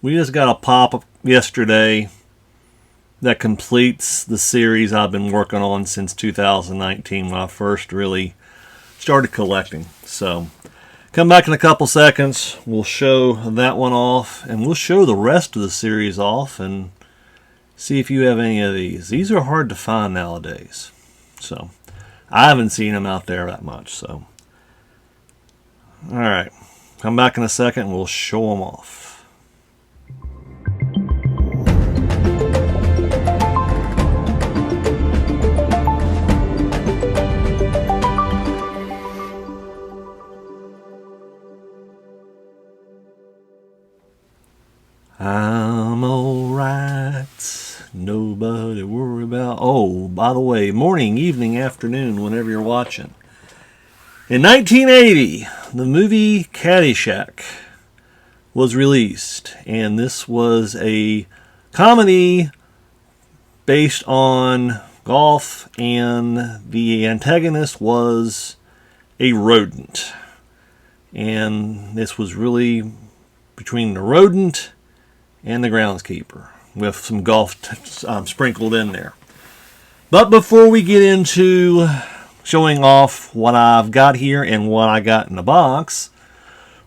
we just got a pop yesterday that completes the series I've been working on since 2019 when I first really started collecting. So come back in a couple seconds. We'll show that one off, and we'll show the rest of the series off and see if you have any of these. These are hard to find nowadays. So I haven't seen them out there that much. So alright, come back in a second and we'll show them off. I'm alright, nobody worry about. Oh, by the way, morning, evening, afternoon, whenever you're watching. In 1980, the movie Caddyshack was released, and this was a comedy based on golf, and the antagonist was a rodent. And this was really between the rodent and the groundskeeper, with some golf sprinkled in there. But before we get into showing off what I've got here and what I got in the box,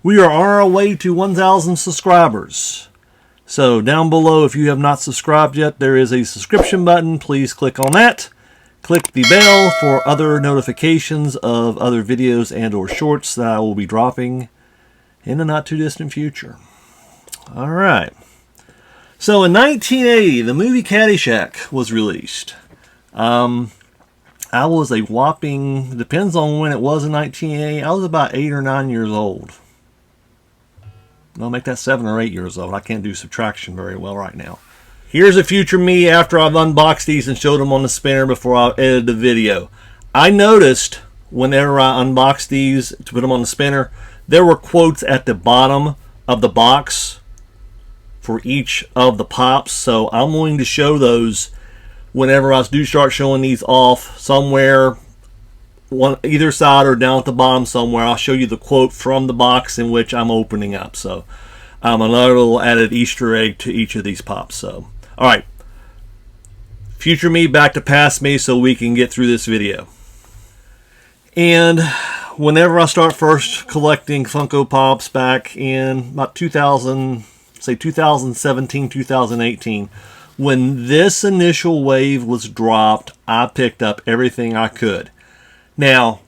we are on our way to 1,000 subscribers. So down below, if you have not subscribed yet, there is a subscription button. Please click on that. Click the bell for other notifications of other videos and or shorts that I will be dropping in the not too distant future. Alright. So in 1980, the movie Caddyshack was released. I was a whopping, depends on when it was in 1980, I was about 8 or 9 years old. I'll make that 7 or 8 years old. I can't do subtraction very well right now. Here's a future me after I've unboxed these and showed them on the spinner before I edited the video. I noticed whenever I unboxed these to put them on the spinner, there were quotes at the bottom of the box for each of the pops, so I'm going to show those whenever I do start showing these off somewhere, either side or down at the bottom somewhere. I'll show you the quote from the box in which I'm opening up. So another little added Easter egg to each of these pops. So alright, future me back to past me so we can get through this video. And whenever I start first collecting Funko Pops back in about 2017, 2018, when this initial wave was dropped, I picked up everything I could. Now,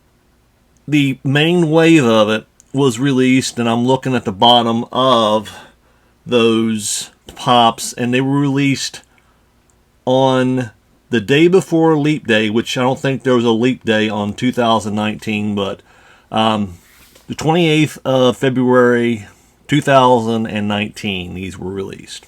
the main wave of it was released, and I'm looking at the bottom of those pops, and they were released on the day before Leap Day, which I don't think there was a Leap Day on 2019, but the 28th of February 2019, these were released.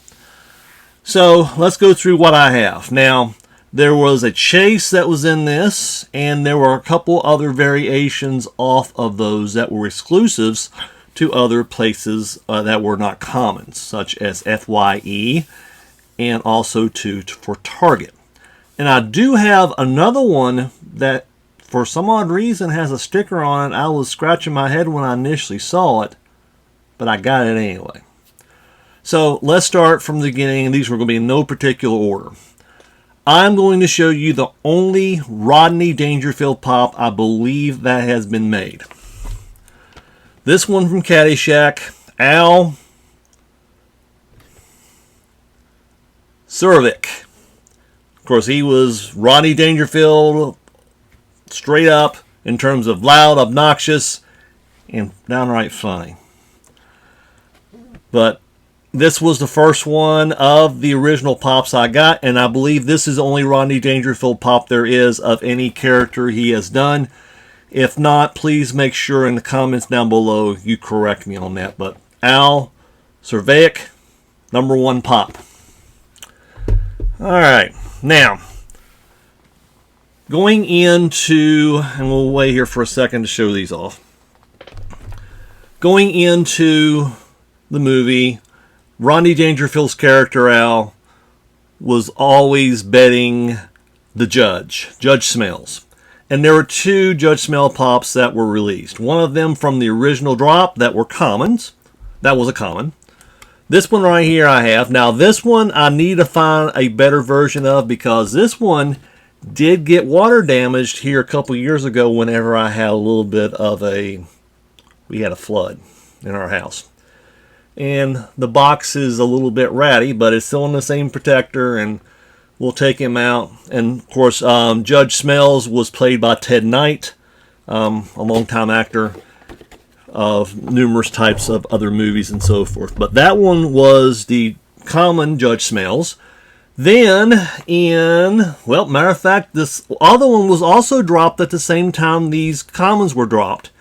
So let's go through what I have. Now, there was a chase that was in this, and there were a couple other variations off of those that were exclusives to other places that were not common, such as FYE and also for Target. And I do have another one that for some odd reason has a sticker on it. I was scratching my head when I initially saw it, but I got it anyway. So let's start from the beginning. These were going to be in no particular order. I'm going to show you the only Rodney Dangerfield pop I believe that has been made. This one from Caddyshack, Al Survic. Of course, he was Rodney Dangerfield straight up in terms of loud, obnoxious, and downright funny. But this was the first one of the original pops I got, and I believe this is the only Rodney Dangerfield pop there is of any character he has done. If not, please make sure in the comments down below you correct me on that. But Al Survic, #1 pop. Alright, now, going into, and we'll wait here for a second to show these off. Going into the movie, Rodney Dangerfield's character Al was always betting the Judge Smells. And there were 2 Judge Smell pops that were released. One of them from the original drop that were commons. That was a common. This one right here I have. Now this one I need to find a better version of, because this one did get water damaged here a couple years ago whenever I had a little bit of we had a flood in our house. And the box is a little bit ratty, but it's still in the same protector, and we'll take him out. And of course, Judge Smells was played by Ted Knight, a longtime actor of numerous types of other movies and so forth. But that one was the common Judge Smells. Then matter of fact, this other one was also dropped at the same time these commons were dropped.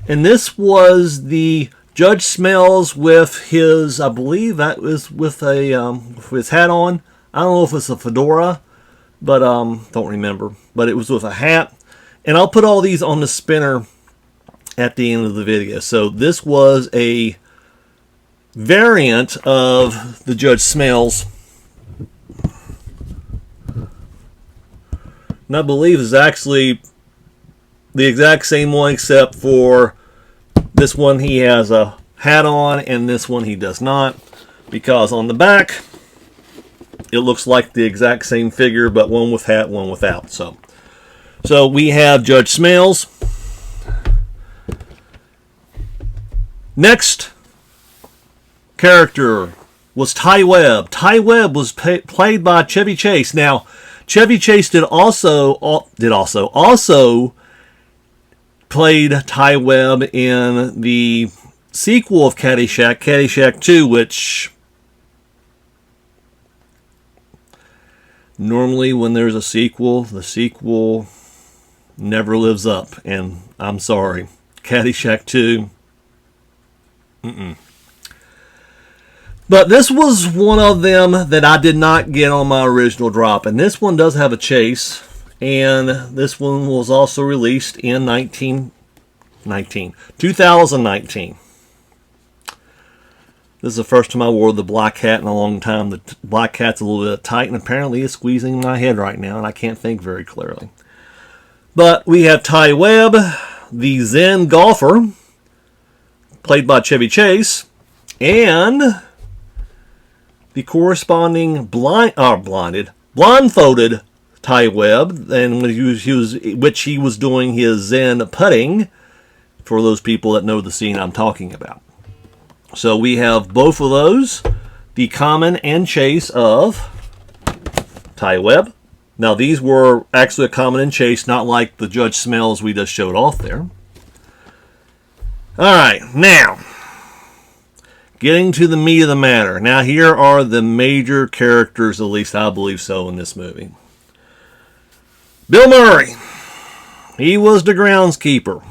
And this was the Judge Smells with his, I believe that was with his hat on. I don't know if it's a fedora, but don't remember. But it was with a hat. And I'll put all these on the spinner at the end of the video. So this was a variant of the Judge Smells. And I believe is actually the exact same one, except for this one he has a hat on and this one he does not, because on the back it looks like the exact same figure, but one with hat, one without. So we have Judge Smells. Next character was Ty Webb. Ty Webb was played by Chevy Chase. Now, Chevy Chase also played Ty Webb in the sequel of Caddyshack, Caddyshack 2, which normally when there's a sequel, the sequel never lives up. And I'm sorry, Caddyshack 2. But this was one of them that I did not get on my original drop. And this one does have a chase. And this one was also released in 2019. This is the first time I wore the black hat in a long time. The black hat's a little bit tight, and apparently it's squeezing my head right now, and I can't think very clearly. But we have Ty Webb, the Zen golfer, played by Chevy Chase, and the corresponding blindfolded Ty Webb, and which he was doing his Zen putting, for those people that know the scene I'm talking about. So we have both of those, the common and chase of Ty Webb. Now these were actually a common and chase, not like the Judge Smells we just showed off there. Alright, now, getting to the meat of the matter. Now here are the major characters, at least I believe so, in this movie. Bill Murray. He was the groundskeeper.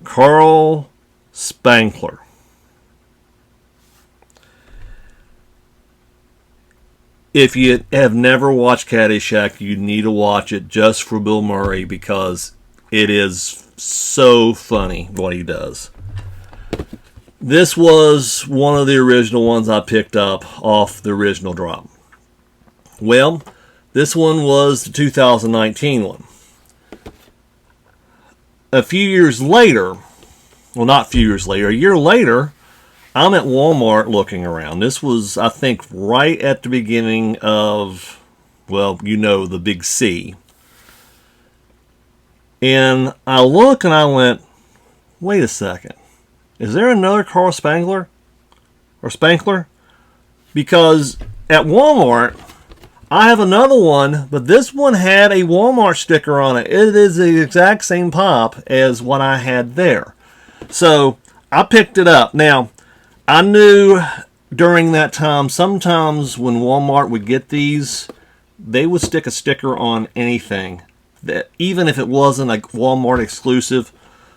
Carl Spankler. If you have never watched Caddyshack, you need to watch it just for Bill Murray, because it is so funny what he does. This was one of the original ones I picked up off the original drop. Well, this one was the 2019 one. A few years later, well, not a few years later, a year later, I'm at Walmart looking around. This was, I think, right at the beginning of, well, you know, the big C. And I look and I went, wait a second. Is there another Carl Spangler? Or Spankler? Because at Walmart, I have another one, but this one had a Walmart sticker on it. It is the exact same pop as what I had there. So I picked it up. Now, I knew during that time, sometimes when Walmart would get these, they would stick a sticker on anything, that even if it wasn't a Walmart exclusive.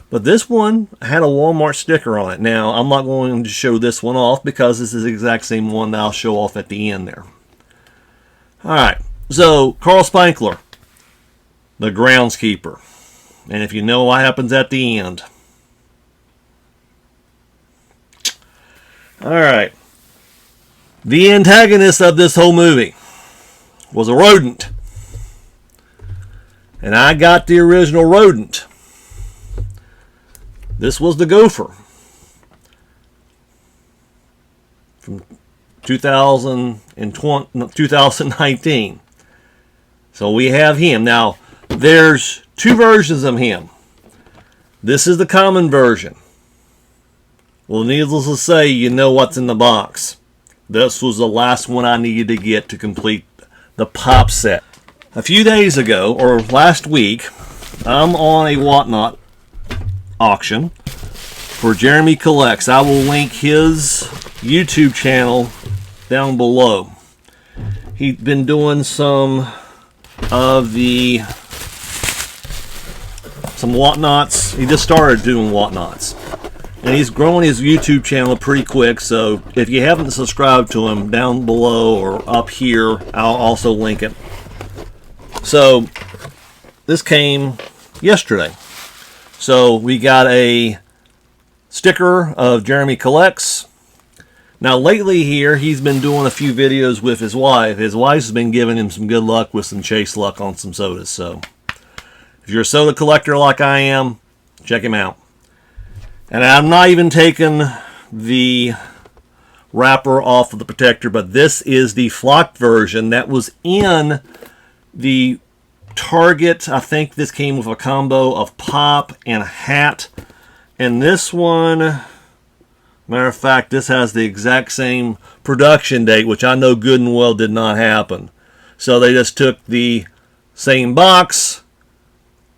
But this one had a Walmart sticker on it. Now, I'm not going to show this one off because this is the exact same one that I'll show off at the end there. Alright, so Carl Spankler, the groundskeeper. And if you know what happens at the end. Alright, the antagonist of this whole movie was a rodent. And I got the original rodent. This was the gopher. from 2019. So we have him. Now, there's two versions of him. This is the common version. Well, needless to say, you know what's in the box. This was the last one I needed to get to complete the pop set. A few days ago, or last week, I'm on a Whatnot auction for Jeremy Collects. I will link his YouTube channel down below. He's been doing some Whatnots. He just started doing Whatnots. And he's growing his YouTube channel pretty quick, so if you haven't subscribed to him, down below or up here, I'll also link it. So, this came yesterday. So, we got a sticker of Jeremy Collects. Now, lately here, he's been doing a few videos with his wife. His wife's been giving him some good luck with some chase luck on some sodas. So, if you're a soda collector like I am, check him out. And I'm not even taking the wrapper off of the protector, but this is the flocked version that was in the Target. I think this came with a combo of pop and a hat. And this one, matter of fact, this has the exact same production date, which I know good and well did not happen. So they just took the same box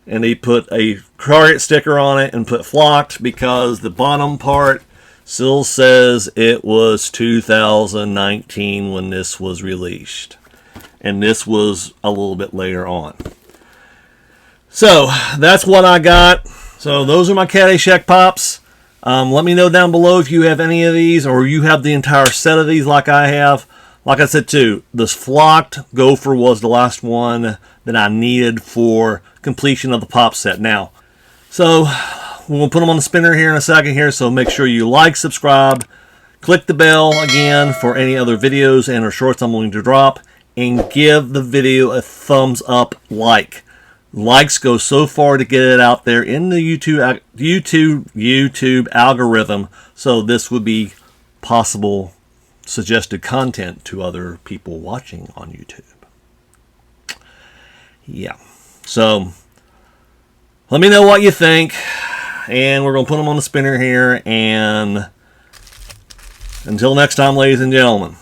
and they put a Target sticker on it and put flocked, because the bottom part still says it was 2019 when this was released. And this was a little bit later on. So, that's what I got. So, those are my Caddyshack Pops. Let me know down below if you have any of these, or you have the entire set of these like I have. Like I said too, this flocked gopher was the last one that I needed for completion of the pop set. Now, so we're going to put them on the spinner here in a second here, so make sure you like, subscribe, click the bell again for any other videos and or shorts I'm going to drop, and give the video a thumbs up like. Likes go so far to get it out there in the YouTube algorithm, so this would be possible suggested content to other people watching on YouTube. Yeah. So, let me know what you think. And we're going to put them on the spinner here. And until next time, ladies and gentlemen.